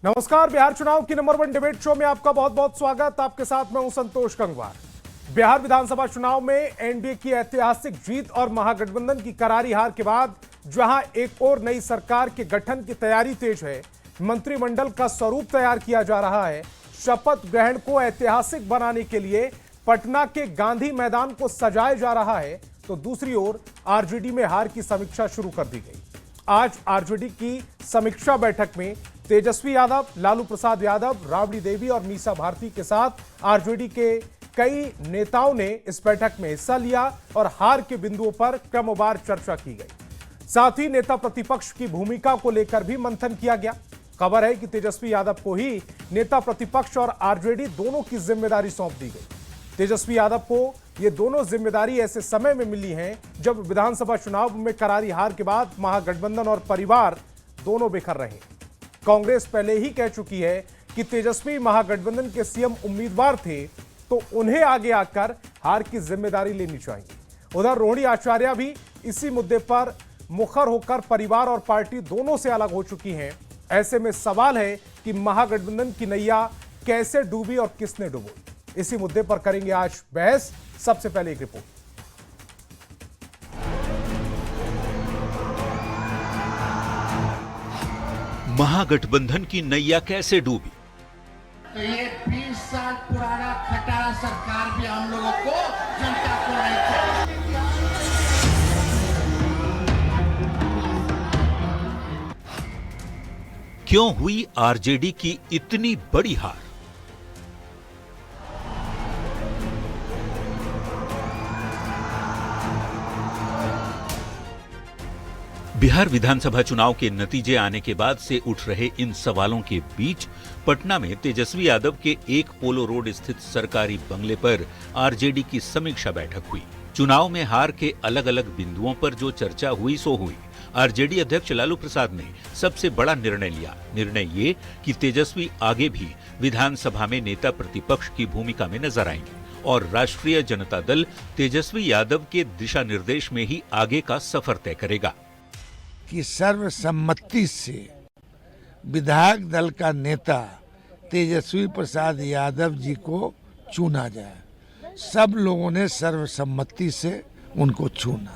नमस्कार। बिहार चुनाव की नंबर 1 डिबेट शो में आपका बहुत बहुत स्वागत। आपके साथ मैं हूं संतोष गंगवार। बिहार विधानसभा चुनाव में एनडीए की ऐतिहासिक जीत और महागठबंधन की करारी हार के बाद जहां एक और नई सरकार के गठन की तैयारी तेज है, मंत्रिमंडल का स्वरूप तैयार किया जा रहा है, शपथ ग्रहण को ऐतिहासिक बनाने के लिए पटना के गांधी मैदान को सजाया जा रहा है, तो दूसरी ओर आरजेडी में हार की समीक्षा शुरू कर दी गई। आज आरजेडी की समीक्षा बैठक में तेजस्वी यादव, लालू प्रसाद यादव, राबड़ी देवी और मीसा भारती के साथ आरजेडी के कई नेताओं ने इस बैठक में हिस्सा लिया और हार के बिंदुओं पर क्रमवार चर्चा की गई। साथ ही नेता प्रतिपक्ष की भूमिका को लेकर भी मंथन किया गया। खबर है कि तेजस्वी यादव को ही नेता प्रतिपक्ष और आरजेडी दोनों की जिम्मेदारी सौंप दी गई। तेजस्वी यादव को ये दोनों जिम्मेदारी ऐसे समय में मिली हैं जब विधानसभा चुनाव में करारी हार के बाद महागठबंधन और परिवार दोनों बिखर रहे हैं। कांग्रेस पहले ही कह चुकी है कि तेजस्वी महागठबंधन के सीएम उम्मीदवार थे, तो उन्हें आगे आकर हार की जिम्मेदारी लेनी चाहिए। उधर रोहिणी आचार्य भी इसी मुद्दे पर मुखर होकर परिवार और पार्टी दोनों से अलग हो चुकी हैं। ऐसे में सवाल है कि महागठबंधन की नैया कैसे डूबी और किसने डुबोई। इसी मुद्दे पर करेंगे आज बहस। सबसे पहले एक रिपोर्ट। महागठबंधन की नैया कैसे डूबी? तो ये 20 साल पुराना खटारा सरकार भी हम लोगों को, जनता को नहीं चाहिए। क्यों हुई आरजेडी की इतनी बड़ी हार? बिहार विधानसभा चुनाव के नतीजे आने के बाद से उठ रहे इन सवालों के बीच पटना में तेजस्वी यादव के एक पोलो रोड स्थित सरकारी बंगले पर आरजेडी की समीक्षा बैठक हुई। चुनाव में हार के अलग अलग बिंदुओं पर जो चर्चा हुई सो हुई। आरजेडी अध्यक्ष लालू प्रसाद ने सबसे बड़ा निर्णय लिया। निर्णय ये कि तेजस्वी आगे भी विधानसभा में नेता प्रतिपक्ष की भूमिका में नजर आएंगे और राष्ट्रीय जनता दल तेजस्वी यादव के दिशा निर्देश में ही आगे का सफर तय करेगा। कि सर्वसम्मति से विधायक दल का नेता तेजस्वी प्रसाद यादव जी को चुना जाए। सब लोगों ने सर्वसम्मति से उनको चुना।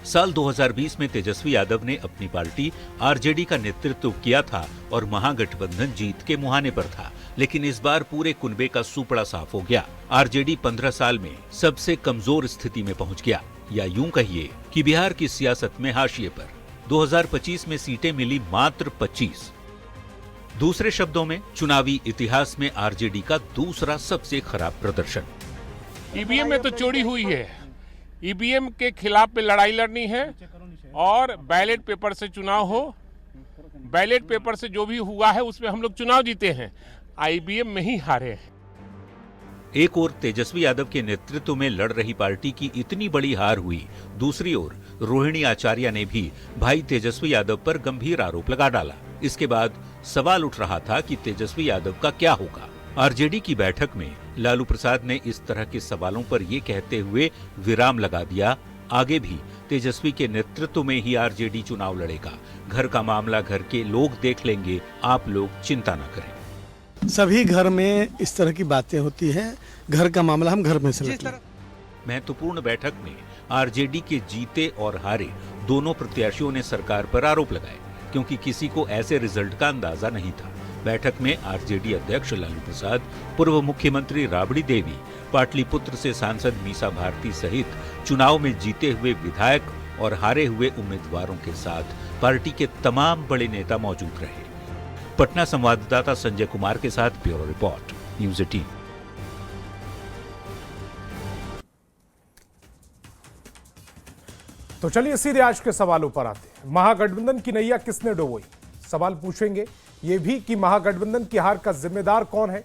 साल 2020 में तेजस्वी यादव ने अपनी पार्टी आरजेडी का नेतृत्व किया था और महागठबंधन जीत के मुहाने पर था, लेकिन इस बार पूरे कुनबे का सुपड़ा साफ हो गया। आरजेडी 15 साल में सबसे कमजोर स्थिति में पहुंच गया, या यूं कहिए कि बिहार की सियासत में हाशिए पर। 2025 में सीटें मिली मात्र 25। दूसरे शब्दों में चुनावी इतिहास में आरजेडी का दूसरा सबसे खराब प्रदर्शन। ईवीएम में तो चोरी हुई है। ईवीएम के खिलाफ में लड़ाई लड़नी है और बैलेट पेपर से चुनाव हो। बैलेट पेपर से जो भी हुआ है उसमें हम लोग चुनाव जीते हैं, ईवीएम में ही हारे हैं। एक ओर तेजस्वी यादव के नेतृत्व में लड़ रही पार्टी की इतनी बड़ी हार हुई, दूसरी ओर रोहिणी आचार्य ने भी भाई तेजस्वी यादव पर गंभीर आरोप लगा डाला। इसके बाद सवाल उठ रहा था कि तेजस्वी यादव का क्या होगा। आरजेडी की बैठक में लालू प्रसाद ने इस तरह के सवालों पर ये कहते हुए विराम लगा दिया, आगे भी तेजस्वी के नेतृत्व में ही आरजेडी चुनाव लड़ेगा। घर का मामला घर के लोग देख लेंगे, आप लोग चिंता न करें। सभी घर में इस तरह की बातें होती हैं, घर का मामला हम घर में से लड़ लें। महत्वपूर्ण बैठक में आरजेडी के जीते और हारे दोनों प्रत्याशियों ने सरकार पर आरोप लगाए, क्योंकि किसी को ऐसे रिजल्ट का अंदाजा नहीं था। बैठक में आरजेडी अध्यक्ष लालू प्रसाद, पूर्व मुख्यमंत्री राबड़ी देवी, पाटलिपुत्र से सांसद मीसा भारती सहित चुनाव में जीते हुए विधायक और हारे हुए उम्मीदवारों के साथ पार्टी के तमाम बड़े नेता मौजूद रहे। पटना संवाददाता संजय कुमार के साथ ब्यूरो रिपोर्ट, न्यूज़ 18। तो चलिए सीधे आज के सवालों पर आते हैं। महागठबंधन की नैया किसने डुबोई? सवाल पूछेंगे ये भी कि महागठबंधन की हार का जिम्मेदार कौन है?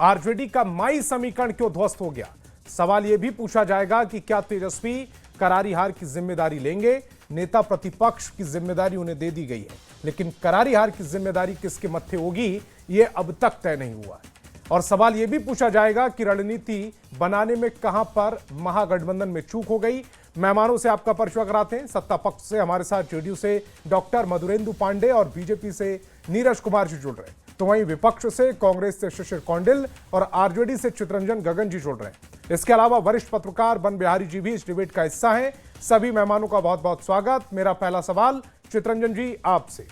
आरजेडी का माई समीकरण क्यों ध्वस्त हो गया? सवाल यह भी पूछा जाएगा कि क्या तेजस्वी करारी हार की जिम्मेदारी लेंगे? नेता प्रतिपक्ष की जिम्मेदारी उन्हें दे दी गई है, लेकिन करारी हार की जिम्मेदारी किसके मत्थे होगी, ये अब तक तय नहीं हुआ है। और सवाल यह भी पूछा जाएगा कि रणनीति बनाने में कहां पर महागठबंधन में चूक हो गई। मेहमानों से आपका परिचय कराते हैं। सत्ता पक्ष से हमारे साथ जेडीयू से डॉक्टर मधुरेंदु पांडे और बीजेपी से नीरज कुमार जी जुड़ रहे हैं, तो वहीं विपक्ष से कांग्रेस से शिशिर कौंडिल और आरजेडी से चितरंजन गगन जी जुड़ रहे हैं। इसके अलावा वरिष्ठ पत्रकार बन बिहारी जी भी इस डिबेट का हिस्सा हैं। सभी मेहमानों का बहुत बहुत स्वागत। मेरा पहला सवाल चितरंजन जी आपसे,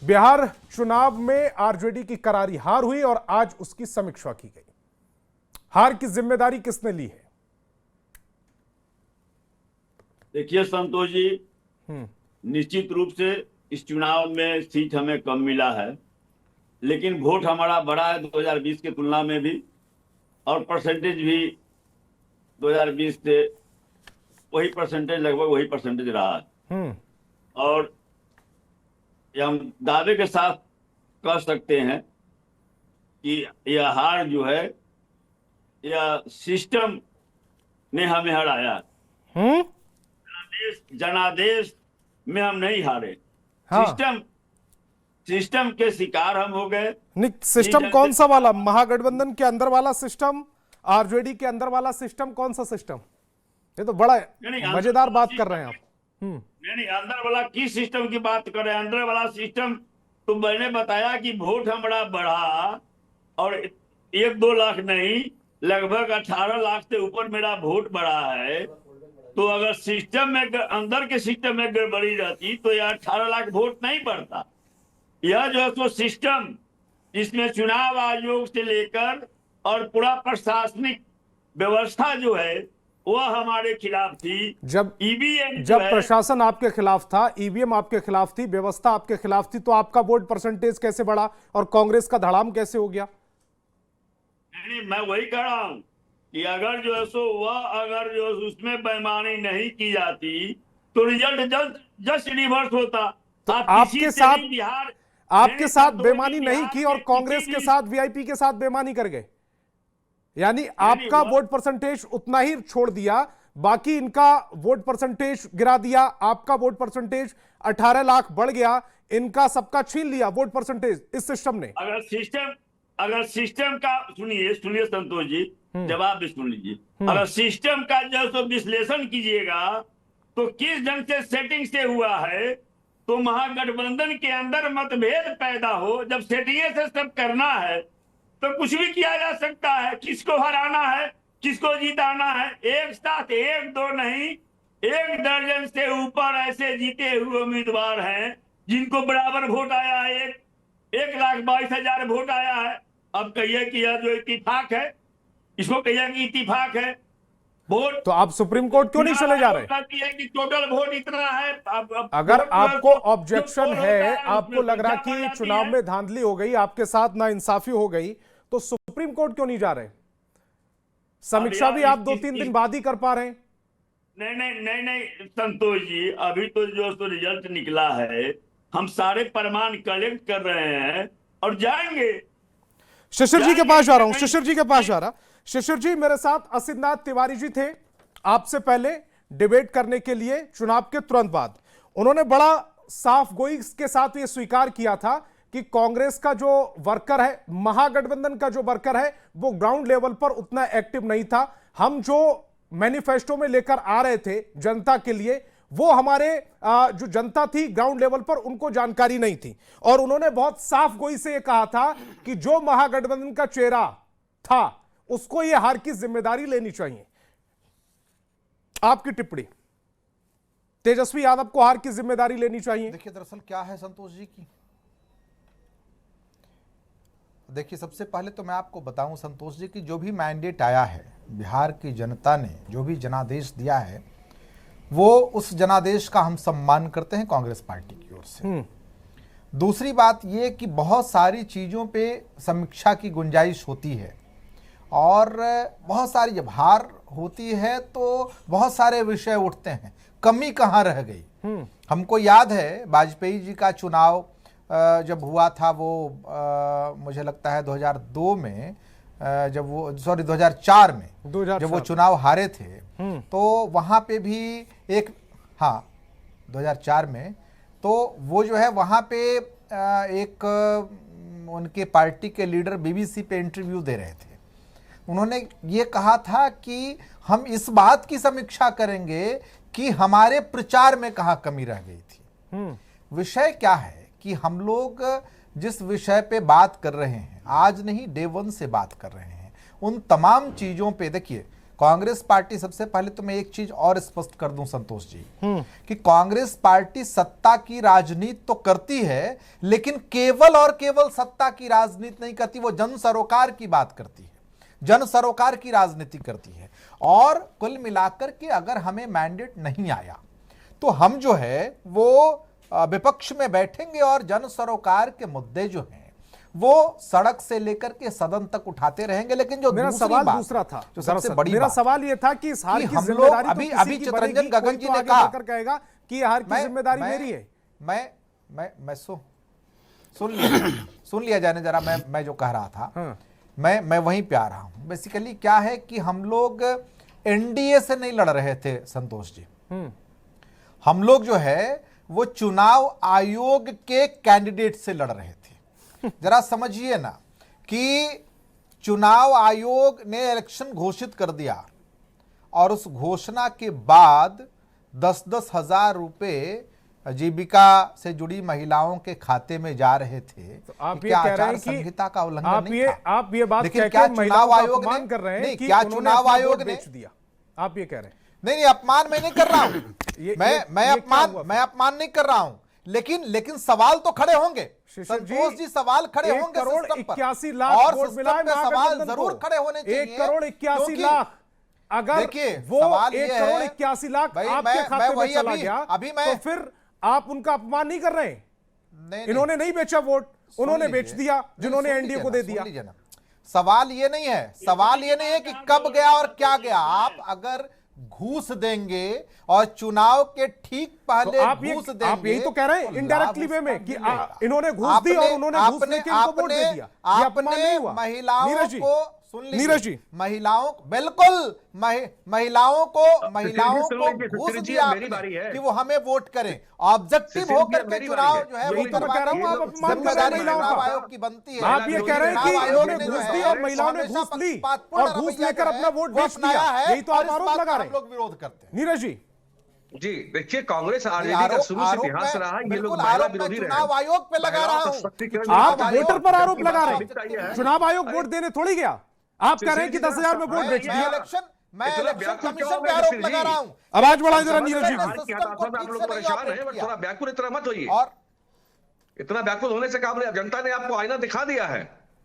बिहार चुनाव में आरजेडी की करारी हार हुई और आज उसकी समीक्षा की गई, हार की जिम्मेदारी किसने ली है? देखिए संतोष जी, निश्चित रूप से इस चुनाव में सीट हमें कम मिला है, लेकिन वोट हमारा बढ़ा है 2020 की तुलना में भी, और परसेंटेज भी 2020 से वही परसेंटेज, लगभग वही परसेंटेज रहा है। और ये हम दावे के साथ कह सकते हैं कि यह हार जो है, यह सिस्टम ने हमें हराया। जनादेश में हम नहीं हारे। हाँ। सिस्टम के शिकार हम हो गए। सिस्टम कौन सा वाला? महागठबंधन के अंदर वाला सिस्टम, आरजेडी के अंदर वाला सिस्टम, कौन सा सिस्टम? ये तो बड़ा मजेदार बात कर रहे हैं आप। नहीं, अंदर वाला किस सिस्टम की बात कर रहे हैं? अंदर वाला सिस्टम तो मैंने बताया कि वोट हमारा बढ़ा, और 1-2 लाख नहीं, लगभग 18 लाख से ऊपर मेरा वोट बढ़ा है। तो अगर सिस्टम में, अंदर के सिस्टम में गड़बड़ी रहती तो यह 18 लाख वोट नहीं बढ़ता। यह जो है तो सिस्टम, इसमें चुनाव आयोग से लेकर और पूरा प्रशासनिक व्यवस्था जो है वह हमारे खिलाफ थी। जब ईवीएम, जब प्रशासन आपके खिलाफ था, ईवीएम आपके खिलाफ थी, व्यवस्था आपके खिलाफ थी, तो आपका वोट परसेंटेज कैसे बढ़ा और कांग्रेस का धड़ाम कैसे हो गया? नहीं, मैं वही कह रहा हूं कि अगर जो है सो वह, अगर जो उसमें बेईमानी नहीं की जाती तो रिजल्ट जस्ट रिवर्स होता। तो आपके साथ बेईमानी नहीं की और कांग्रेस के साथ, वीआईपी के साथ बेईमानी कर गए, यानी आपका वोट परसेंटेज उतना ही छोड़ दिया, बाकी इनका वोट परसेंटेज गिरा दिया। आपका वोट परसेंटेज 18 लाख बढ़ गया, इनका सबका छीन लिया वोट परसेंटेज इस सिस्टम ने। अगर सिस्टम का सुनिए संतोष जी, जवाब भी सुन लीजिए। अगर सिस्टम का जो विश्लेषण कीजिएगा तो किस ढंग से सेटिंग से हुआ है, तो महागठबंधन के अंदर मतभेद पैदा हो, जब सेटिंग से सब करना है तो कुछ भी किया जा सकता है। किसको हराना है, किसको जिताना है, एक साथ 1-2 नहीं, 1 दर्जन से ऊपर ऐसे जीते हुए उम्मीदवार हैं जिनको बराबर वोट आया है। 1,22,000 वोट आया है। अब कहिए कि यह जो इत्तेफाक है, इसको कहिए कि इत्तेफाक है वोट। तो आप सुप्रीम कोर्ट क्यों नहीं चले जा रहे? है कि टोटल वोट इतना है। अगर आपको ऑब्जेक्शन है, आपको लग रहा कि चुनाव में धांधली हो गई, आपके साथ नाइंसाफी हो गई, तो सुप्रीम कोर्ट क्यों नहीं जा रहे? समीक्षा भी आप 2-3 दिन बाद ही कर पा रहे हैं। नहीं संतोष जी, अभी तो जो रिजल्ट निकला है, हम सारे प्रमाण कलेक्ट कर रहे हैं और जाएंगे। शिशिर जी के पास जा रहा हूं, शिशिर जी के पास जा रहा। शिशिर जी, मेरे साथ असितनाथ तिवारी जी थे आपसे पहले डिबेट करने के लिए चुनाव के तुरंत बाद। उन्होंने बड़ा साफ गोई के साथ यह स्वीकार किया था कि कांग्रेस का जो वर्कर है, महागठबंधन का जो वर्कर है, वो ग्राउंड लेवल पर उतना एक्टिव नहीं था। हम जो मैनिफेस्टो में लेकर आ रहे थे जनता के लिए, वो हमारे जो जनता थी ग्राउंड लेवल पर, उनको जानकारी नहीं थी। और उन्होंने बहुत साफ गोई से यह कहा था कि जो महागठबंधन का चेहरा था उसको यह हार की जिम्मेदारी लेनी चाहिए। आपकी टिप्पणी, तेजस्वी यादव को हार की जिम्मेदारी लेनी चाहिए। देखिए दरअसल क्या है संतोष जी की, देखिए सबसे पहले तो मैं आपको बताऊं संतोष जी कि जो भी मैंडेट आया है, बिहार की जनता ने जो भी जनादेश दिया है, वो उस जनादेश का हम सम्मान करते हैं कांग्रेस पार्टी की ओर से। दूसरी बात ये कि बहुत सारी चीज़ों पे समीक्षा की गुंजाइश होती है, और बहुत सारी जब हार होती है तो बहुत सारे विषय उठते हैं, कमी कहाँ रह गई। हमको याद है वाजपेयी जी का चुनाव जब हुआ था, वो मुझे लगता है 2002 में, जब वो 2004 में जब वो चुनाव हारे थे, तो वहाँ पे भी एक, हाँ 2004 में, तो वो जो है वहाँ पे एक उनके पार्टी के लीडर बीबीसी पे इंटरव्यू दे रहे थे। उन्होंने ये कहा था कि हम इस बात की समीक्षा करेंगे कि हमारे प्रचार में कहाँ कमी रह गई थी। विषय क्या है कि हम लोग जिस विषय पे बात कर रहे हैं, आज नहीं डे वन से बात कर रहे हैं, उन तमाम चीजों पे देखिए कांग्रेस पार्टी, सबसे पहले तो मैं एक चीज और स्पष्ट कर दूं संतोष जी कि कांग्रेस पार्टी सत्ता की राजनीति तो करती है, लेकिन केवल और केवल सत्ता की राजनीति नहीं करती, वो जन सरोकार की बात करती है, जन सरोकार की राजनीति करती है। और कुल मिलाकर के अगर हमें मैंडेट नहीं आया तो हम जो है वो विपक्ष में बैठेंगे और जन सरोकार के मुद्दे जो हैं वो सड़क से लेकर के सदन तक उठाते रहेंगे। लेकिन जो मेरा सवाल दूसरा था, जो सबसे बड़ी मेरा बात सवाल ये था कि इस हार की हम लोग जिम्मेदारी तो अभी किसी अभी की चितरंजन बनेगी, गगन कोई जी तो ने आगे कहा, बढ़कर कहेगा कि ये हार की जिम्मेदारी मेरी है। मैं सुन लिया जाने जरा, मैं जो कह रहा था हाँ। मैं वहीं पे आ रहा हूं। बेसिकली क्या है कि हम लोग एनडीए से नहीं लड़ रहे थे संतोष जी, हम लोग जो है वो चुनाव आयोग के कैंडिडेट से लड़ रहे थे। जरा समझिए ना कि चुनाव आयोग ने इलेक्शन घोषित कर दिया और उस घोषणा के बाद 10-10 हजार रुपए जीविका से जुड़ी महिलाओं के खाते में जा रहे थे। तो आप ये क्या कह रहे आचार हैं कि संहिता का उल्लंघन नहीं था? आप ये बात लेकिन कह क्या के चुनाव महिलाओं का आयोग अपमान ने कर रहे हैं नहीं, कि क्या उन्होंने चुनाव अपना आयोग वोट ने बेच दिया? आप ये कह रहे हैं? नहीं, अपमान मैं नहीं कर रहा हूं। ये मैं अपमान नहीं कर रहा हूं, लेकिन सवाल तो खड़े होंगे संतोष जी, सवाल खड़े होंगे 1,81 लाख और वोट मिला है सवाल जरूर खड़े होने चाहिए। 1,81 लाख, अगर देखिए वो सवाल 1,81 लाख आपके खाते में चला गया तो फिर आप उनका अपमान नहीं कर रहे हैं? इन्होंने नहीं बेचा वोट, उन्होंने बेच दिया, जिन्होंने एनडीए को दे दिया। सवाल ये नहीं है कि कब गया और क्या गया। आप अगर घूस देंगे और चुनाव के ठीक पहले घूस देंगे, आप यही तो कह रहे हैं इनडायरेक्टली वे में कि इन्होंने घूस दी और उन्होंने घूस लेके इनको वोट दे दिया। ये अपमान नहीं हुआ? महिलाओं को सुन लीजिए, नीरज जी, महिलाओं बिल्कुल महिलाओं को घूस दिया कि वो हमें वोट करें। ऑब्जेक्टिव होकर के चुनाव जो है वो जिम्मेदारी चुनाव आयोग की बनती है। आप ये कह रहे हैं कि इन्होंने घूस दी और महिलाओं ने घूस ली और घूस लेकर अपना वोट बेच दिया, यही तो आप आरोप लगा रहे हैं। लोग विरोध करते हैं। नीरज जी जी देखिए, कांग्रेस आरजेडी का शुरू से इतिहास रहा है, ये लोग महिला विरोधी रहे। चुनाव आयोग पे लगा रहा हूं। आप वोटर पर आरोप लगा रहे हैं, चुनाव आयोग वोट देने थोड़ी गया। आप कह रहे हैं कि 10,000 में वोट बेच दिया। मैं इलेक्शन कमीशन पे आरोप लगा रहा हूं। आवाज बढ़ाएं जरा नीरज जी। आप लोग परेशान हैं, बट थोड़ा व्याकुल इतना मत होइए। और इतना व्याकुल होने से काम नहीं, जनता ने आपको आईना दिखा दिया है।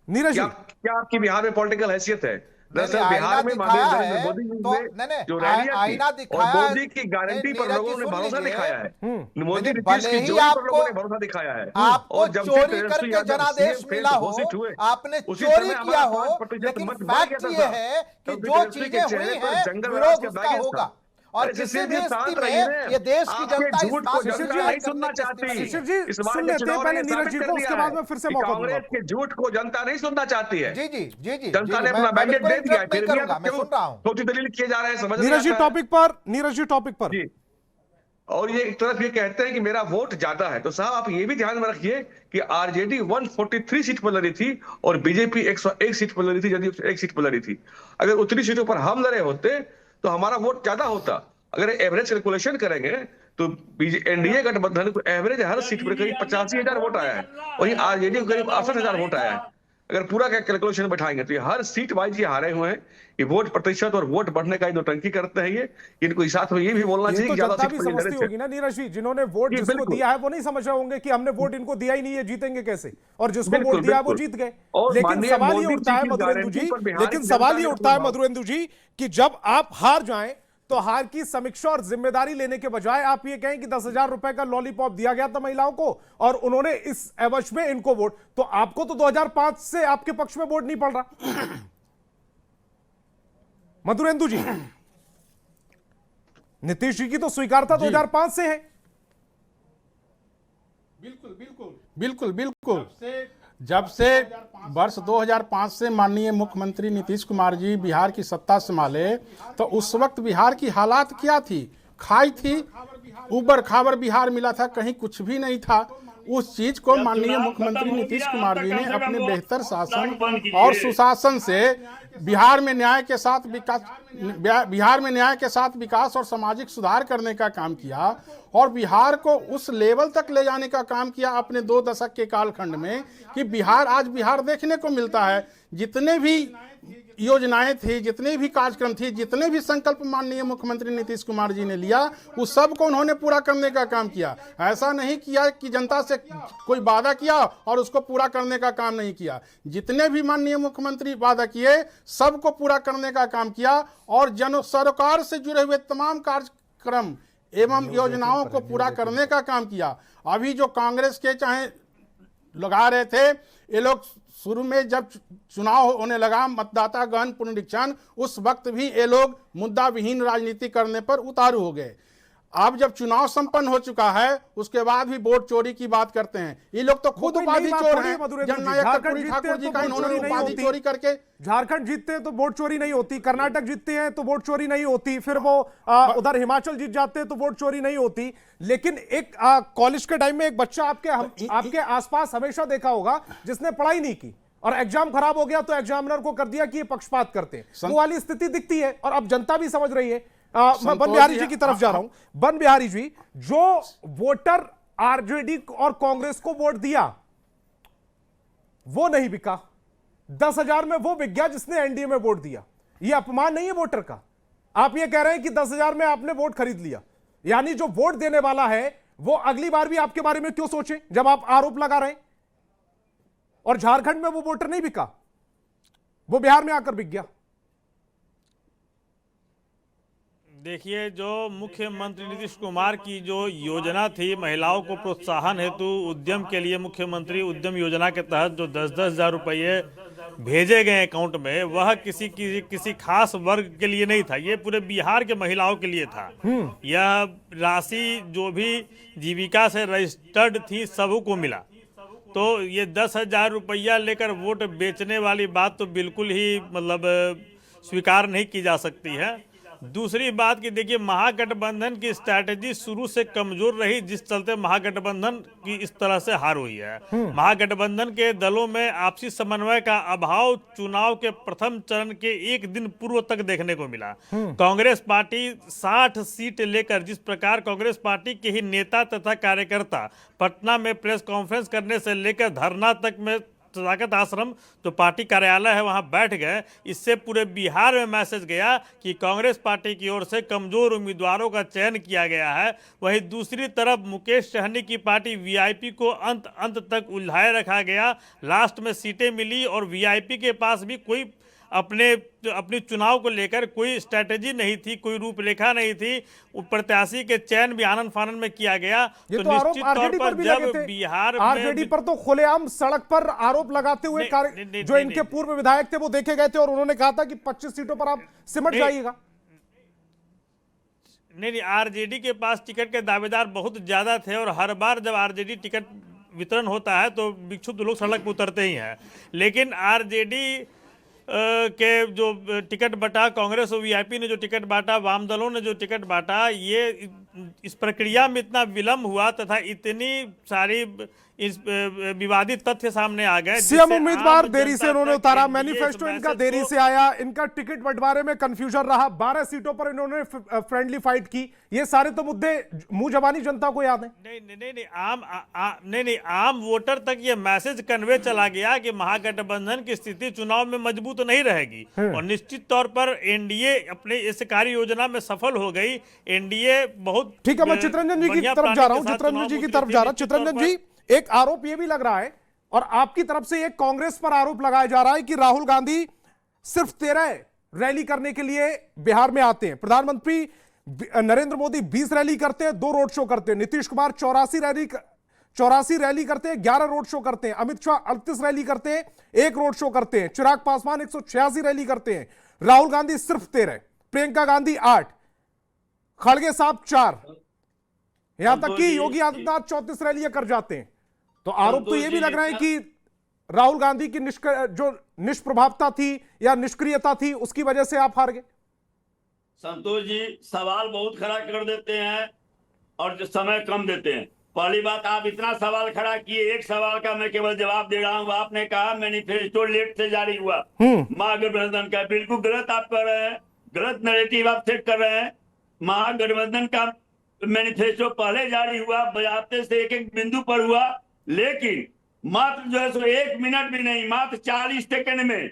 नीरज जी, क्या आपकी बिहार में पॉलिटिकल हैसियत है? दरअसल आईना बिहार में दिखाया माननीय है, मोदी जी तो ने जो रैलियां आईना की दिखाया और है, मोदी की गारंटी पर नीरज जी लोगों ने सुन भरोसा लीजिए। दिखाया है, मोदी लेकिन नीतीश भले की ही जोड़ी पर आपको- लोगों ने भरोसा दिखाया है। आपको और जब से चोरी तेजस्वी करके यादव जनादेश CM मिला हो, घोषित हुए, आपने उसी चोरी समय किया हमारा हो, 5% लेकिन मत बढ़ गया फैक्ट था। ये है कि तब जो तेजस्वी के चीजें चेहरे हुई पर हैं जंगल विरोध राज के उसका बैगेज होगा। था। और ऐसे किसी भी सीधे साथ स्थिति रहिए। में ये देश की आपके जनता इस झूठ बात को से जनता शिशिर नहीं सुनना चाहती। शिशिर जी, इस बार सुन के लेते हैं चुनाव पहले ने नीरज साबित जी कर को, दिया उसके बाद है मैं फिर से कि मौका दूंगा कांग्रेस के झूठ को जनता नहीं सुनना चाहती है। जी जनता ने अपना मैंडेट दे दिया है, फिर भी आप मैं सुन रहा हूं। छोटी दलील किए जा रहे हैं, समझ नहीं नीरज जी आता है। नीरज जी टॉपिक पर जी, और ये एक तरफ ये कहते हैं कि मेरा वोट ज्यादा है, तो साहब आप ये भी ध्यान में रखिए कि आरजेडी 143 सीट पर लड़ी थी और बीजेपी 101 सीट पर लड़ी थी, जदयू 1 सीट पर लड़ी थी। अगर उतनी सीटों पर हम लड़े होते तो हमारा वोट ज्यादा होता। अगर एवरेज कैलकुलेशन करेंगे तो एनडीए गठबंधन को एवरेज हर सीट पर करीब 85,000 वोट आया है, वहीं आरजेडी को करीब 68,000 वोट आया है। अगर पूरा का कैलकुलेशन बैठाएंगे तो ये हर सीट वाइज ये हारे हुए हैं। ये वोट प्रतिशत और वोट बढ़ने का नौटंकी करते हैं। ये इनको साथ में ये भी बोलना चाहिए तो कि ज्यादा जनता सीट भी पर समझती लड़े थे। होगी ना नीरज जी, जिन्होंने वोट जी, जिसको बिल्कुल। दिया है वो नहीं समझ रहे होंगे कि हमने वोट इनको दिया ही नहीं है, जीतेंगे कैसे, और जिसको बिल्कुल, वोट दिया है वो बिल्कुल। जीत गए। और लेकिन माननीय सवाल ये मोदी उठता है जी की मधुरेंद्र जी, गारंटी पर बिहार लेकिन की सवाल जनता ये ने उठता है अपना- मधुरेंद्र जी कि जब आप हार जाएं तो हार की समीक्षा और जिम्मेदारी लेने के बजाय आप ये कहें कि 10,000 रुपए का लॉलीपॉप दिया गया था महिलाओं को और उन्होंने इस एवज में इनको वोट, तो आपको तो 2005 से आपके पक्ष में वोट नहीं पड़ रहा। मधुरेंद्र जी, नीतीश जी की तो स्वीकारता 2005 से है। बिल्कुल। जब से वर्ष 2005 से माननीय मुख्यमंत्री नीतीश कुमार जी बिहार की सत्ता संभाले तो उस वक्त बिहार की हालात क्या थी? खाई थी, उबर खाबर बिहार मिला था, कहीं कुछ भी नहीं था। उस चीज को माननीय मुख्यमंत्री नीतीश कुमार जी ने अपने बेहतर शासन और सुशासन से बिहार में न्याय के साथ विकास और सामाजिक सुधार करने का काम किया और बिहार को उस लेवल तक ले जाने का काम किया अपने 2 दशक के कालखंड में कि आज बिहार देखने को मिलता है। जितने भी योजनाएं थी, जितने भी कार्यक्रम थी, जितने भी संकल्प माननीय मुख्यमंत्री नीतीश कुमार जी ने लिया, उस सब को उन्होंने पूरा करने का काम किया। ऐसा नहीं किया कि जनता से कोई वादा किया और उसको पूरा करने का काम नहीं किया। जितने भी माननीय मुख्यमंत्री वादा किए सबको पूरा करने का काम किया और जन सरकार से जुड़े हुए तमाम कार्यक्रम एवं योजनाओं को पूरा करने का काम किया। अभी जो कांग्रेस के चाहे लगा रहे थे, ये लोग शुरू में जब चुनाव होने लगा मतदाता गहन पुनरीक्षण, उस वक्त भी ये लोग मुद्दा विहीन राजनीति करने पर उतारू हो गए। अब जब चुनाव संपन्न हो चुका है उसके बाद भी वोट चोरी की बात करते हैं। ये लोग तो खुद उपाधि चोर हैं। जननायक कर्पूरी ठाकुर जी का इन्होंने उपाधि चोरी करके झारखंड जीतते हैं तो वोट चोरी नहीं होती, कर्नाटक जीतते हैं तो वोट चोरी नहीं होती, फिर वो उधर हिमाचल जीत जाते हैं तो वोट चोरी नहीं होती। लेकिन एक कॉलेज के टाइम में एक बच्चा आपके आसपास हमेशा देखा होगा जिसने पढ़ाई नहीं की और एग्जाम खराब हो गया तो एग्जामिनर को कर दिया कि ये पक्षपात करते हैं। वो वाली स्थिति दिखती है और अब जनता भी समझ रही है। मैं बन बिहारी जी की तरफ जा रहा हूं। बन बिहारी जी, जो वोटर आरजेडी और कांग्रेस को वोट दिया वो नहीं बिका, 10,000 में वो बिक गया जिसने एनडीए में वोट दिया। ये अपमान नहीं है वोटर का? आप ये कह रहे हैं कि 10,000 में आपने वोट खरीद लिया, यानी जो वोट देने वाला है वो अगली बार भी आपके बारे में क्यों सोचे जब आप आरोप लगा रहे हैं? और झारखंड में वो वोटर नहीं बिका, वो बिहार में आकर बिक गया। देखिए, जो मुख्यमंत्री नीतीश कुमार की जो योजना थी महिलाओं को प्रोत्साहन हेतु उद्यम के लिए, मुख्यमंत्री उद्यम योजना के तहत जो 10-10 हज़ार रुपये भेजे गए अकाउंट में, वह किसी खास वर्ग के लिए नहीं था, ये पूरे बिहार के महिलाओं के लिए था। यह राशि जो भी जीविका से रजिस्टर्ड थी सबको मिला। तो ये 10,000 रुपया लेकर वोट बेचने वाली बात तो बिल्कुल ही मतलब स्वीकार नहीं की जा सकती है। दूसरी बात कि देखिए, महागठबंधन की स्ट्रैटेजी शुरू से कमजोर रही, जिस चलते महागठबंधन की इस तरह से हार हुई है। महागठबंधन के दलों में आपसी समन्वय का अभाव चुनाव के प्रथम चरण के एक दिन पूर्व तक देखने को मिला। कांग्रेस पार्टी 60 सीट लेकर, जिस प्रकार कांग्रेस पार्टी के ही नेता तथा कार्यकर्ता पटना में प्रेस कॉन्फ्रेंस करने से लेकर धरना तक में सदाकत आश्रम जो पार्टी कार्यालय है वहां बैठ गए, इससे पूरे बिहार में मैसेज गया कि कांग्रेस पार्टी की ओर से कमजोर उम्मीदवारों का चयन किया गया है। वहीं दूसरी तरफ मुकेश सहनी की पार्टी वीआईपी को अंत तक उलझाए रखा गया। लास्ट में सीटें मिली और वीआईपी के पास भी कोई अपनी चुनाव को लेकर कोई स्ट्रैटेजी नहीं थी, कोई रूपरेखा नहीं थी। प्रत्याशी के चयन भी आनंद फानंद में किया गया। तो निश्चित तौर पर जब बिहार आरजेडी पर तो खुलेआम सड़क पर आरोप लगाते हुए जो इनके पूर्व विधायक थे वो देखे गए थे और उन्होंने कहा था कि 25 सीटों पर आप सिमट जाइएगा। नहीं, आरजेडी के पास टिकट के दावेदार बहुत ज्यादा थे और हर बार जब आरजेडी टिकट वितरण होता है तो विक्षुब्ध लोग सड़क पर उतरते ही हैं। लेकिन आरजेडी के जो टिकट बांटा, कांग्रेस और वीआईपी ने जो टिकट बांटा, वाम दलों ने जो टिकट बांटा, ये इस प्रक्रिया में इतना विलंब हुआ तथा इतनी सारी इस विवादित तथ्य सामने आ गए। सीएम उम्मीदवार देरी से उन्होंने उतारा, मैनिफेस्टो इनका देरी से आया, इनका टिकट बंटवारे में कंफ्यूजन रहा, 12 सीटों पर इन्होंने फ्रेंडली फाइट की। ये सारे तो मुद्दे मुंह जबानी जनता को याद है। नहीं, आम वोटर तक ये मैसेज कन्वे चला गया कि महागठबंधन की स्थिति चुनाव में मजबूत नहीं रहेगी और निश्चित तौर पर एनडीए अपने इस कार्य योजना में सफल हो गई। एनडीए बहुत ठीक है। मैं चित्ररंजन जी की तरफ जा रहा हूं, चित्ररंजन जी की तरफ जा रहा हूं। चित्ररंजन जी, एक आरोप यह भी लग रहा है और आपकी तरफ से एक कांग्रेस पर आरोप लगाया जा रहा है कि राहुल गांधी सिर्फ 13 रैली करने के लिए बिहार में आते हैं। प्रधानमंत्री नरेंद्र मोदी 20 रैली करते हैं, 2 रोड शो करते हैं। नीतीश कुमार 84 रैली करते हैं, 11 रोड शो करते हैं। अमित शाह 38 रैली करते हैं, 1 रोड शो करते हैं। चिराग पासवान 186 रैली करते हैं। राहुल गांधी सिर्फ 13, प्रियंका गांधी 8, खड़गे साहब 4, यहां तक कि योगी आदित्यनाथ 34 रैलियां कर जाते हैं। तो आरोप तो यह भी लग रहा है कि राहुल गांधी की जो निष्प्रभावता थी या निष्क्रियता थी उसकी वजह से आप हार गए। संतोष जी सवाल बहुत खड़ा कर देते हैं और जो समय कम देते हैं। पहली बात, आप इतना सवाल खड़ा किए, एक सवाल का मैं केवल जवाब दे रहा हूँ। आपने कहा मैनिफेस्टो लेट से जारी हुआ महागठबंधन का, बिल्कुल गलत आप कर रहे हैं, गलत नैरेटिव आप सेट कर रहे हैं। महागठबंधन का मैनिफेस्टो पहले जारी हुआ, बजाते से एक एक बिंदु पर हुआ, लेकिन मात्र जो है सो 1 मिनट भी नहीं, मात्र 40 सेकंड में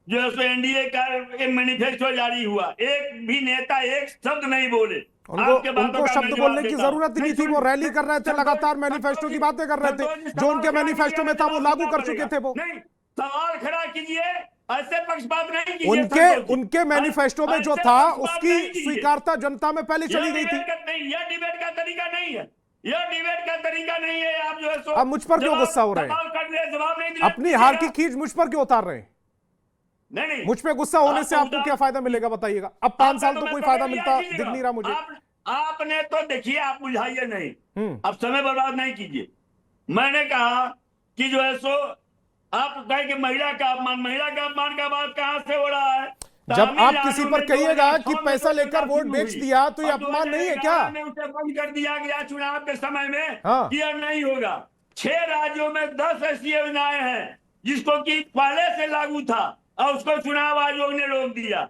जो है सो एनडीए का मैनिफेस्टो जारी हुआ। एक भी नेता एक शब्द नहीं बोले। उनको शब्द बोलने की जरूरत ही नहीं थी, वो रैली कर रहे थे, लगातार मैनिफेस्टो की बातें कर रहे थे, जो उनके मैनिफेस्टो में था वो लागू कर चुके थे। वो नहीं, सवाल खड़ा कीजिए, ऐसे पक्षपात नहीं कीजिए। उनके मैनिफेस्टो में जो था उसकी स्वीकारता जनता में पहले चली गई थी। यह डिबेट का तरीका नहीं है, यह डिबेट का तरीका नहीं है। आप जो है सो अब मुझ पर क्यों गुस्सा हो रहे हैं? अपनी हार की खींच मुझ पर क्यों उतार रहे हैं? नहीं, मुझ पे गुस्सा होने से आपको क्या फायदा मिलेगा बताइएगा? अब 5 साल तो कोई फायदा मिलता दिख नहीं रहा मुझे। आपने तो देखिए, आप बुझाइए नहीं, अब समय बर्बाद नहीं कीजिए। मैंने कहा कि जो है सो आप कहे कि महिला का अपमान का बात कहां से हो रहा है? जब आप किसी पर कहिएगा कि पैसा लेकर वोट बेच दिया तो ये अपमान नहीं है क्या? उसे बंद कर दिया गया चुनाव के समय में। हाँ। यह नहीं होगा। 6 राज्यों में 10 ऐसी योजनाएं हैं जिसको कि पहले से लागू था और उसको चुनाव आयोग ने रोक दिया।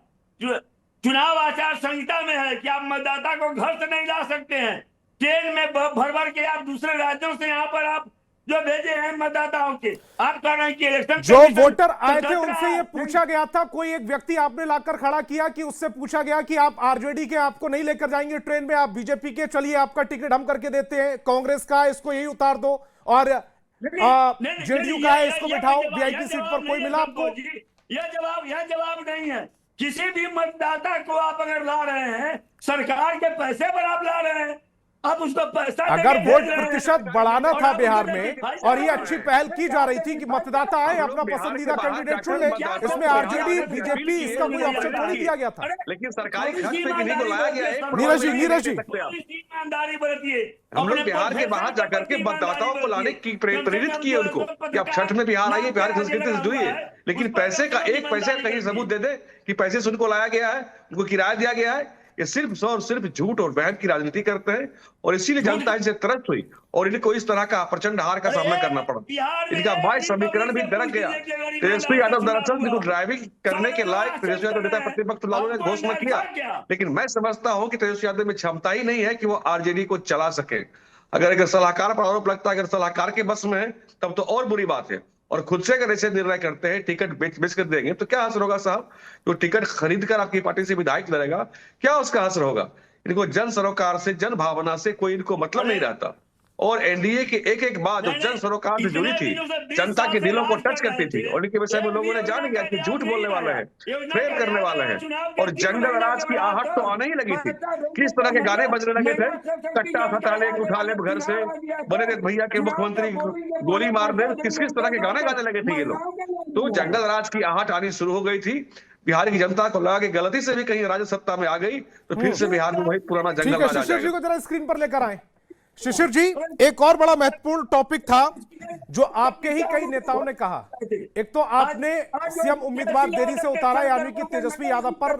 चुनाव आचार संहिता में है कि आप मतदाता को घर से नहीं ला सकते हैं, ट्रेन में भर के आप दूसरे राज्यों से यहाँ पर आप जो भेजे हैं मतदाताओं के, आप कह रहे हैं कि इलेक्शन जो वोटर आए थे उनसे ये पूछा गया था, कोई एक व्यक्ति आपने लाकर खड़ा किया कि उससे पूछा गया कि आप आरजेडी के आपको नहीं लेकर जाएंगे ट्रेन में, आप बीजेपी के, चलिए आपका टिकट हम करके देते हैं, कांग्रेस का इसको यही उतार दो, और जेडीयू का है इसको बिठाओ वीआईपी सीट पर। कोई मिला आपको? यह जवाब नहीं है। किसी भी मतदाता को आप अगर ला रहे हैं, सरकार के पैसे पर आप ला रहे हैं, अब उसको पैसा अगर वोट प्रतिशत बढ़ाना था बिहार में और ये अच्छी पहल की जा रही थी कि मतदाता आए अपना पसंदीदा कैंडिडेट चुन ले, इसमें आरजेडी बीजेपी इसका कोई ऑप्शन थोड़ी दिया गया था। लेकिन सरकारी खर्च पे किन्हीं को लाया गया है। नीरज जी ईमानदारी बरतिए। हम लोग बिहार के बाहर जाकर के मतदाताओं को लाने की प्रेरित किए उनको कि आप छठ में बिहार आइए, बिहार की संस्कृति से जुड़िए, लेकिन पैसे का एक पैसे का कहीं सबूत दे दे कि पैसे से उनको लाया गया है, उनको किराया दिया गया है। ये सिर्फ और सिर्फ झूठ और बहन की राजनीति करते हैं और इसीलिए जनता इनसे त्रस्त हुई और इनको इस तरह का प्रचंड हार का सामना करना पड़ा। इनका 22 समीकरण भी दरक गया। तेजस्वी यादव दरअसल जिनको ड्राइविंग करने के लायक तेजस्वी यादव नेता प्रतिपक्ष लालू ने घोषणा किया, लेकिन मैं समझता हूं कि तेजस्वी यादव में क्षमता ही नहीं है कि वो आरजेडी को चला सके। अगर सलाहकार पर आरोप लगता है, अगर सलाहकार के बस में है तब तो और बुरी बात है। और खुद से अगर ऐसे निर्णय करते हैं टिकट बेच कर देंगे तो क्या असर होगा साहब? तो टिकट खरीद कर आपकी पार्टी से विधायक लड़ेगा, क्या उसका असर होगा? इनको जन सरोकार से, जन भावना से कोई इनको मतलब नहीं रहता। और एनडीए की एक एक बात जो जन सरोकार से जुड़ी थी, जनता के दिलों को टच करती थी, और इनके विषय में लोगों ने जान लिया कि झूठ बोलने वाले हैं, फ्रेम करने वाले हैं, और जंगल राज की आहट तो आने ही लगी थी। किस तरह के गाने बजने लगे थे, कट्टा हटा ले, उठा ले घर से, बने थे भैया के मुख्यमंत्री गोली मार दे, किस किस तरह के गाने गाने लगे थे ये लोग। तो जंगल राज की आहट आनी शुरू हो गई थी। बिहार की जनता को लगा कि गलती से भी कहीं राज्य सत्ता में आ गई तो फिर से बिहार में वही पुराना जंगल राज आ जाएगा। शिशिर जी को जरा स्क्रीन पर लेकर आए। शिशिर जी, एक और बड़ा महत्वपूर्ण टॉपिक था जो आपके ही कई नेताओं ने कहा। एक तो आपने सीएम उम्मीदवार देरी से उतारा, यानी कि तेजस्वी यादव पर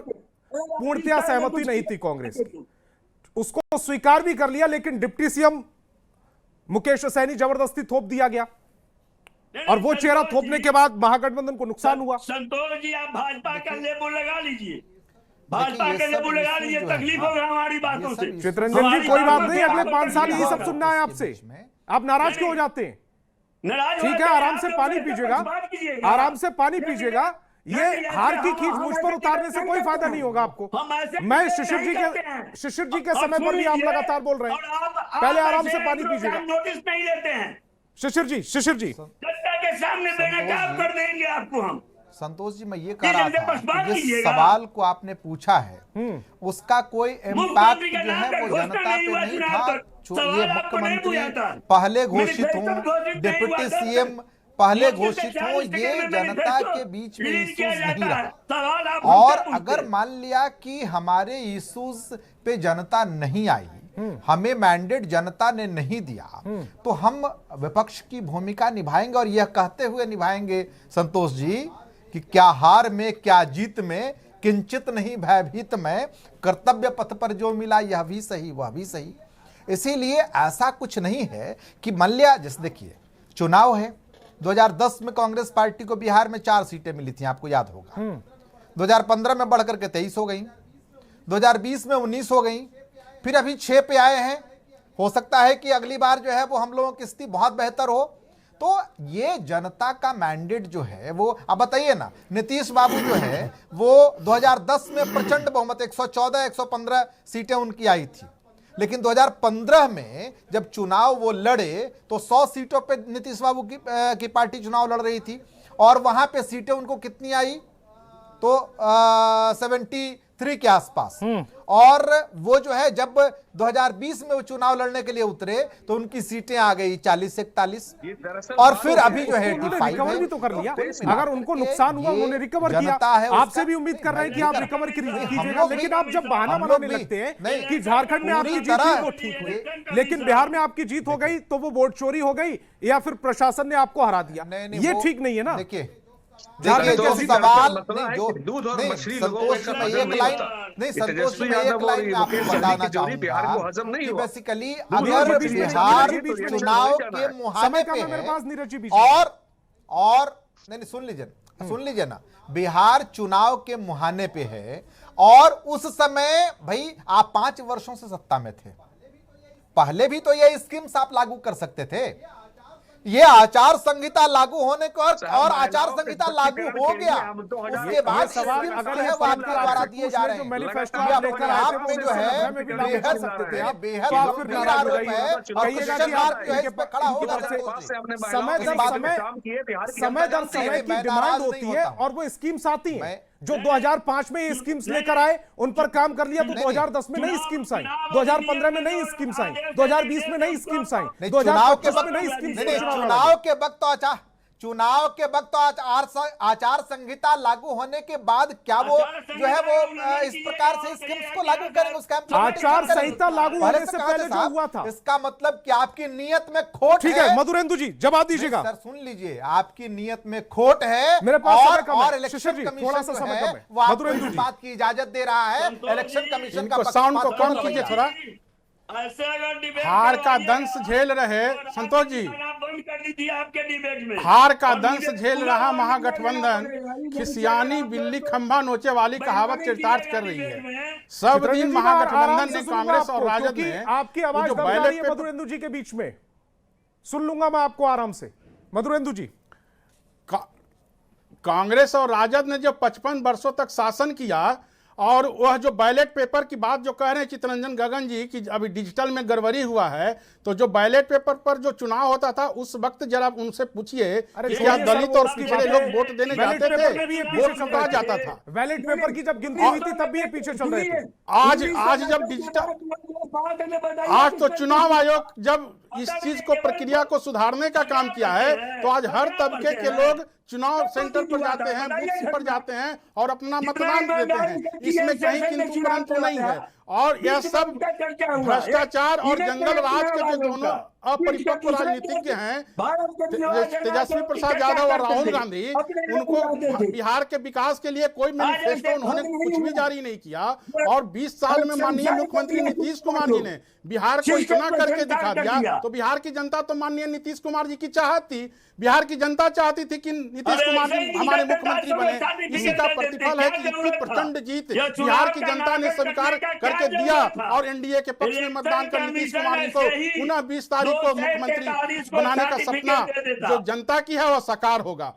पूर्णतया सहमति नहीं थी कांग्रेस की, उसको स्वीकार भी कर लिया, लेकिन डिप्टी सीएम मुकेश सैनी जबरदस्ती थोप दिया गया और वो चेहरा थोपने के बाद महागठबंधन को नुकसान हुआ। संतोष जी, आप भाजपा का लेबल लगा लीजिए, भाजपा के लेबल लगा लीजिए, तकलीफ होगा हमारी बातों से। चित्रंजन जी, कोई बात नहीं, अगले 5 साल यही सब सुनना है आपसे, आप नाराज क्यों हो जाते हैं? ठीक है, आराम से पानी पीजिएगा, आराम से पानी पीजिएगा। ये हार की खींच मुझ पर उतारने से कोई फायदा नहीं होगा आपको। मैं शिशिर जी के समय पर भी आप लगातार बोल रहे हैं, पहले आराम से पानी पीजिएगा। नोटिस नहीं लेते हैं शिशिर जी जनता के सामने बेनकाब कर देंगे आपको हम। संतोष जी, मैं ये कह रहा था कि जिस सवाल को आपने पूछा है उसका कोई इम्पैक्ट जो है वो जनता पे नहीं था। ये मुख्यमंत्री पहले घोषित हों, डिप्टी सीएम पहले घोषित हो, ये जनता के बीच में इश्यूज नहीं रहा। और अगर मान लिया कि हमारे इश्यूज पे जनता नहीं आई, हमें मैंडेट जनता ने नहीं दिया, तो हम विपक्ष की भूमिका निभाएंगे और यह कहते हुए निभाएंगे संतोष जी कि क्या हार में क्या जीत में किंचित नहीं भयभीत में, कर्तव्य पथ पर जो मिला यह भी सही वह भी सही। इसीलिए ऐसा कुछ नहीं है कि मान लिया, जैसे देखिए चुनाव है, 2010 में कांग्रेस पार्टी को बिहार में 4 सीटें मिली थी, आपको याद होगा। 2015 में बढ़कर के 23 हो गई, 2020 में 19 हो गई, फिर अभी 6 पे आए हैं। हो सकता है कि अगली बार जो है वो हम लोगों की स्थिति बहुत बेहतर हो। तो ये जनता का मैंडेट जो है वो, अब बताइए ना, नीतीश बाबू जो है वो 2010 में प्रचंड बहुमत 114 115 सीटें उनकी आई थी, लेकिन 2015 में जब चुनाव वो लड़े तो 100 सीटों पे नीतीश बाबू की पार्टी चुनाव लड़ रही थी, और वहां पे सीटें उनको कितनी आई, तो 73 के आसपास। और वो जो है जब 2020 में वो चुनाव लड़ने के लिए उतरे तो उनकी सीटें आ गई 40-41, और फिर अभी जो है 85 रिकवर भी तो कर लिया। अगर उनको नुकसान हुआ उन्होंने रिकवर किया। आपसे भी उम्मीद कर रहे हैं कि आप रिकवर कीजिएगा, लेकिन आप जब बहाना बनाने लगते हैं कि झारखंड में आपकी जीत हुई वो ठीक हुई, लेकिन बिहार में आपकी जीत हो गई तो वो वोट चोरी हो गई या फिर प्रशासन ने आपको हरा दिया, ये ठीक नहीं है ना। देखिए जो सवाल नहीं, जो संतोष जी, मैं एक लाइन नहीं, संतोष जी, मैं एक लाइन आपको बताना चाहूंगा कि बेसिकली अगर बिहार चुनाव के मुहाने पे है, और नहीं, सुन लीजिए ना, बिहार चुनाव के मुहाने पे है, और उस समय भाई आप 5 वर्षों से सत्ता में थे, पहले भी तो ये स्कीम्स आप लागू कर सकते थे। ये आचार संहिता लागू होने को और आचार संहिता लागू हो गया, उसके बाद सवाल अगर है वो आपके द्वारा दिए जा रहे हैं, मैनिफेस्टो आप लेकर आप में जो है बेहद गंभीर आरोप है, और क्वेश्चन मार्क जो है इस पे खड़ा होगा। समय दर समय की डिमांड होती है और वो स्कीम्स आती हैं। जो 2005 में ये स्कीम्स लेकर आए उन पर काम कर लिया, तो 2010 में नई स्कीम्स आई, 2015 में नई स्कीम्स आई, 2020 में नई स्कीम्स आई, 2025 में नई स्कीम्स। चुनाव के वक्त आचार संहिता लागू होने के बाद क्या वो जो है वो इस प्रकार से स्कीम्स को लागू करेंगे? उसका आचार संहिता लागू होने से पहले जो हुआ था, इसका मतलब कि आपकी नीयत में खोट है। ठीक है मधुरेंदु जी, जवाब दीजिएगा। सर सुन लीजिए, आपकी नीयत में खोट है, मेरे पास और इलेक्शन कमीशन जो है वो आपको इस बात की इजाजत दे रहा है। इलेक्शन कमीशन का साउंड को कम कीजिए थोड़ा। हार का दंश झेल रहे संतोष जी, आपके डिबेट में हार का दंश झेल रहा महागठबंधन खिसियानी बिल्ली खंभा नोचे वाली कहावत चरितार्थ कर रही है। सब दिन महागठबंधन ने, कांग्रेस और राजद ने आपकी आवाज दब जा रही है मधुरेंदु जी के बीच में, सुन लूंगा मैं आपको आराम से। मधुरेंदु जी, कांग्रेस और राजद ने जो 55 वर्षों तक शासन किया, और वह जो बैलेट पेपर की बात जो कह रहे हैं चित्तरंजन गगन जी कि अभी डिजिटल में गड़बड़ी हुआ है, तो जो बैलेट पेपर पर जो चुनाव होता था उस वक्त जरा उनसे पूछिए कि क्या दलित और पिछड़े लोग वोट देने जाते थे, वोट चुका जाता था। बैलेट पेपर की जब गिनती हुई थी तब भी ये पीछे चल रहे थे। आज जब डिजिटल, आज तो चुनाव आयोग जब इस चीज को, प्रक्रिया को सुधारने का काम किया है, तो आज हर तबके के लोग चुनाव सेंटर पर जाते हैं, बूथ पर जाते हैं और अपना मतदान देते हैं। इसमें कहीं किंतु परंतु नहीं है। और यह सब भ्रष्टाचार और जंगल राज के जो दोनों अपरिपक्व राजनीतिज्ञ हैं, तेजस्वी प्रसाद यादव और राहुल गांधी, उनको बिहार के विकास के लिए कोई मैनिफेस्टो उन्होंने कुछ भी जारी नहीं किया। और 20 साल में माननीय मुख्यमंत्री नीतीश कुमार जी ने बिहार को इतना करके दिखा दिया, तो बिहार की जनता तो माननीय नीतीश कुमार जी की चाहत थी। बिहार की जनता चाहती थी कि नीतीश कुमार जी हमारे मुख्यमंत्री बने। इसी का प्रतिफल है कि इतनी प्रचंड जीत बिहार की जनता ने स्वीकार करके दिया, और एनडीए के पक्ष में मतदान कर नीतीश कुमार जी को पुनः 20 तारीख को मुख्यमंत्री बनाने का सपना जो जनता की है वह साकार होगा।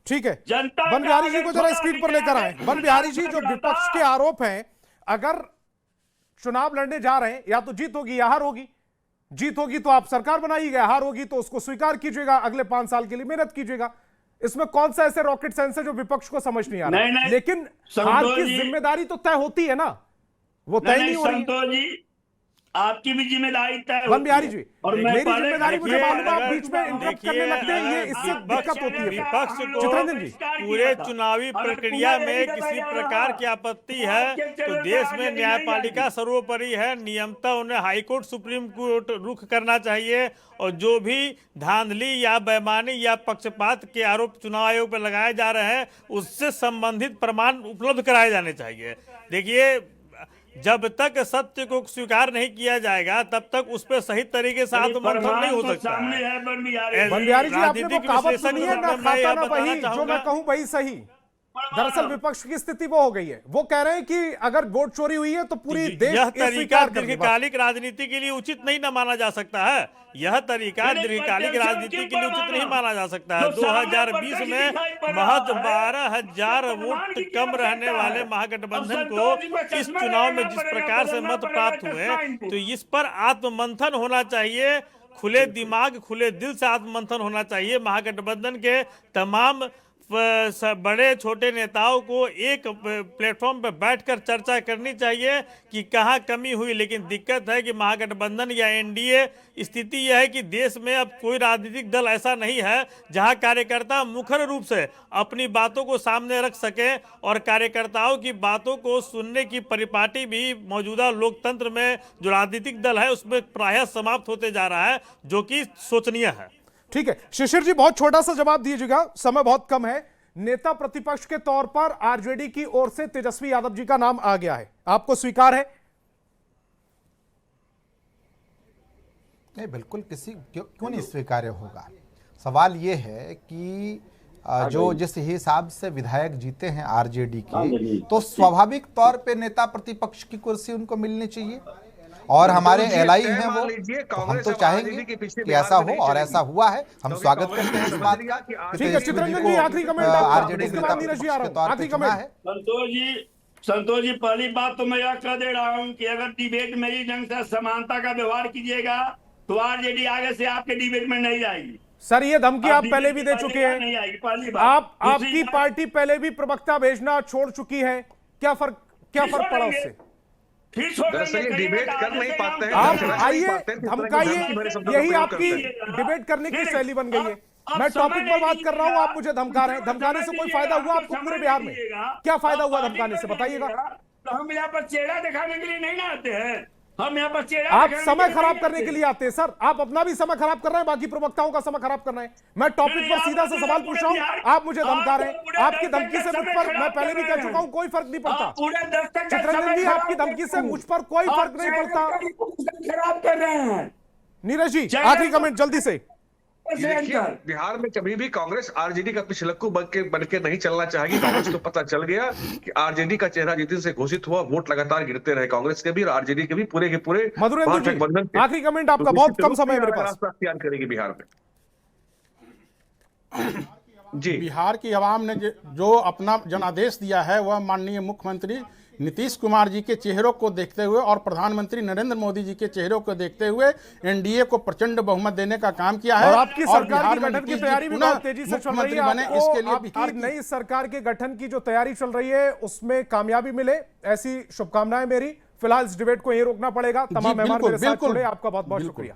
ठीक है, वन बिहारी जी को जरा स्क्रीन पर लेकर आए। वन बिहारी जी, जो विपक्ष के आरोप हैं, अगर चुनाव लड़ने जा रहे हैं, या तो जीत होगी या हार होगी। जीत होगी तो आप सरकार बनाइएगा, हार होगी तो उसको स्वीकार कीजिएगा, अगले 5 साल के लिए मेहनत कीजिएगा। इसमें कौन सा ऐसे रॉकेट साइंस है जो विपक्ष को समझ नहीं आ रहा? नहीं, लेकिन हार की जिम्मेदारी तो तय होती है ना, वो तय नहीं हो रही। आपकी भी जिम्मेदारी तय वन बिहारी जी, और मेरी जिम्मेदारी मुझे मालूम है, आप बीच में इंटरप्ट करने लगते हैं, ये इससे दिक्कत होती है। विपक्ष को पूरे चुनावी प्रक्रिया में किसी प्रकार की आपत्ति है तो देश में न्यायपालिका सर्वोपरि है। नियमतः उन्हें हाईकोर्ट, सुप्रीम कोर्ट रुख करना चाहिए, और जो भी धांधली या बेईमानी या पक्षपात के आरोप चुनाव आयोग पर लगाए जा रहे हैं उससे संबंधित प्रमाण उपलब्ध कराए जाने चाहिए। देखिए, जब तक सत्य को स्वीकार नहीं किया जाएगा तब तक उस पर सही तरीके से आत्ममंथन नहीं हो सकता सामने है बनबिहारी बनबिहारी जी, आपने वो राजनीतिक कहावत विश्लेषक सुनी है, के ना रूप में मैं खाता यह ना बताना वही, जो चाहूंगा। मैं कहूं वही सही। दरअसल विपक्ष की स्थिति वो हो गई है, वो कह रहे हैं कि अगर वोट चोरी हुई है तो पूरी देश यह ये तरीका स्वीकार कर दे। दीर्घकालिक राजनीति के लिए उचित नहीं न माना जा सकता है। यह तरीका दीर्घकालिक राजनीति के लिए उचित नहीं माना जा सकता है। 2020 में महज 12,000 वोट कम रहने वाले महागठबंधन को इस चुनाव में जिस प्रकार से मत प्राप्त हुए, तो इस पर आत्ममंथन होना चाहिए। खुले दिमाग खुले दिल से आत्ममंथन होना चाहिए। महागठबंधन के तमाम बड़े छोटे नेताओं को एक प्लेटफॉर्म पर बैठकर चर्चा करनी चाहिए कि कहां कमी हुई। लेकिन दिक्कत है कि महागठबंधन या एनडीए, स्थिति यह है कि देश में अब कोई राजनीतिक दल ऐसा नहीं है जहां कार्यकर्ता मुखर रूप से अपनी बातों को सामने रख सके, और कार्यकर्ताओं की बातों को सुनने की परिपाटी भी मौजूदा लोकतंत्र में जो राजनीतिक दल है उसमें प्रायः समाप्त होते जा रहा है, जो कि शोचनीय है। ठीक है शिशिर जी, बहुत छोटा सा जवाब दीजिएगा, समय बहुत कम है। नेता प्रतिपक्ष के तौर पर आरजेडी की ओर से तेजस्वी यादव जी का नाम आ गया है, आपको स्वीकार है? नहीं, बिल्कुल क्यों नहीं स्वीकार्य होगा। सवाल ये है कि जो जिस हिसाब से विधायक जीते हैं आरजेडी के, तो स्वाभाविक तौर पे नेता प्रतिपक्ष की कुर्सी उनको मिलनी चाहिए, और हमारे एलआई हैं वो, तो हम तो चाहेंगे कि ऐसा हो, और ऐसा हुआ है। हम स्वागत करते हैं इस बात का। ठीक है चित्ररंजन जी, आखिरी कमेंट आरजेडी नेता प्रतिपक्ष के तौर पे चुना है। संतोष जी, पहली बात तो मैं यह कह दे रहा हूं कि अगर डिबेट में इस ढंग से समानता का व्यवहार कीजिएगा तो आरजेडी आगे से आपके डिबेट में नहीं जाएगी। सर, ये धमकी आप पहले भी दे चुके हैं। आपकी पार्टी पहले भी प्रवक्ता भेजना छोड़ चुकी है, क्या फर्क पड़ा उससे? दरअसल डिबेट कर नहीं पाते हैं, आप आइए धमकाइए, यही आपकी डिबेट करने की शैली बन गई है। मैं टॉपिक पर बात कर रहा हूं, आप मुझे धमका रहे हैं। धमकाने से कोई फायदा हुआ आपको पूरे बिहार में? क्या फायदा हुआ धमकाने से, बताइएगा। तो हम यहाँ पर चेहरा दिखाने के लिए नहीं ना आते हैं, हम यहाँ पर चेहरा आप समय खराब करने के लिए आते हैं। सर, आप अपना भी समय खराब कर रहे हैं, बाकी प्रवक्ताओं का समय खराब कर रहे हैं। मैं टॉपिक पर सीधा से सवाल पूछ रहा हूं, आप मुझे धमका रहे हैं। आपकी धमकी से मुझ पर, मैं पहले भी कह चुका हूं, कोई फर्क नहीं पड़ता। चित्ररंजन जी, आपकी धमकी से मुझ पर कोई फर्क नहीं पड़ता। खराब कर रहे हैं। नीरज जी, आखिरी कमेंट जल्दी से। बिहार में कभी भी कांग्रेस आरजेडी का पिछलक्कू बन के नहीं चलना चाहेगी। कांग्रेस को पता चल गया कि आरजेडी का चेहरा जिस दिन से घोषित हुआ, वोट लगातार गिरते रहे, कांग्रेस के भी और आरजेडी के भी पूरे के पूरे। मधुरेंद्र जी, आखिरी कमेंट आपका, बहुत कम समय है मेरे पास। अख्तियार करेगी बिहार में। जी, बिहार की आवाम ने जो अपना जनादेश दिया है, वह माननीय मुख्यमंत्री नीतीश कुमार जी के चेहरों को देखते हुए और प्रधानमंत्री नरेंद्र मोदी जी के चेहरों को देखते हुए एनडीए को प्रचंड बहुमत देने का काम किया है। और आपकी सरकार के गठन की तैयारी भी बहुत तेजी से चल रही है। इसके लिए आपकी नई सरकार के गठन की जो तैयारी चल रही है उसमें कामयाबी मिले, ऐसी शुभकामनाएं मेरी। फिलहाल इस डिबेट को यहीं रोकना पड़ेगा। तमाम मेहमान मेरे साथ जुड़े, आपका बहुत बहुत शुक्रिया।